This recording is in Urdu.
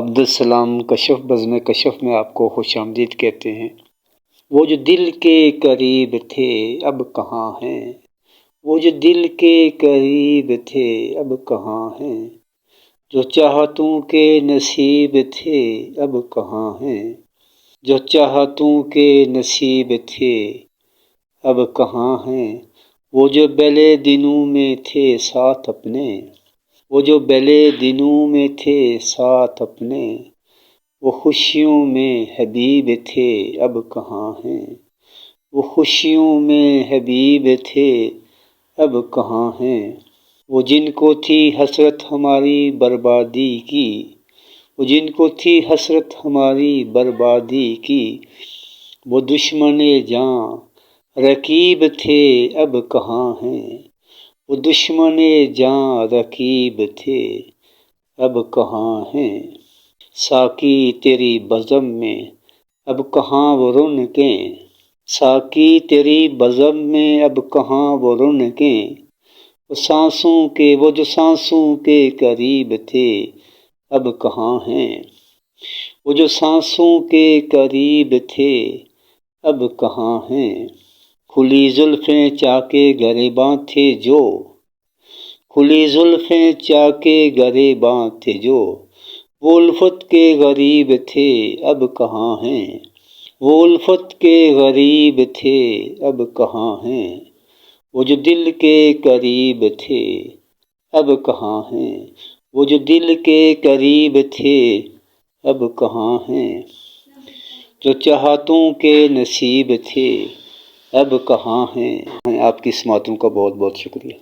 عبدالسلام کشف بزم کشف میں آپ کو خوش آمدید کہتے ہیں۔ وہ جو دل کے قریب تھے اب کہاں ہیں، وہ جو دل کے قریب تھے اب کہاں ہیں، جو چاہتوں کے نصیب تھے اب کہاں ہیں، جو چاہتوں کے نصیب تھے اب کہاں ہیں، وہ جو بیلے دنوں میں تھے ساتھ اپنے، وہ جو بیلے دنوں میں تھے ساتھ اپنے، وہ خوشیوں میں حبیب تھے اب کہاں ہیں، وہ خوشیوں میں حبیب تھے اب کہاں ہیں، وہ جن کو تھی حسرت ہماری بربادی کی، وہ جن کو تھی حسرت ہماری بربادی کی، وہ دشمن جاں رقیب تھے اب کہاں ہیں، وہ دشمن جاں رقیب تھے اب کہاں ہیں، ساقی تیری بزم میں اب کہاں وہ رونقیں، ساقی تیری بزم میں اب کہاں وہ رونقیں، وہ جو سانسوں کے قریب تھے اب کہاں ہیں، وہ جو سانسوں کے قریب تھے اب کہاں ہیں، کھلی زلفیں چاکے گریباں تھے جو، کھلی زلفیں چاکے گریباں تھے جو، وہ الفت کے غریب تھے اب کہاں ہیں، وہ الفت کے غریب تھے اب کہاں ہیں، وہ جو دل کے قریب تھے اب کہاں ہیں، وہ جو دل کے قریب تھے اب کہاں ہیں، جو چاہتوں کے نصیب تھے اب کہاں ہیں۔ آپ کی سماعتوں کا بہت بہت شکریہ۔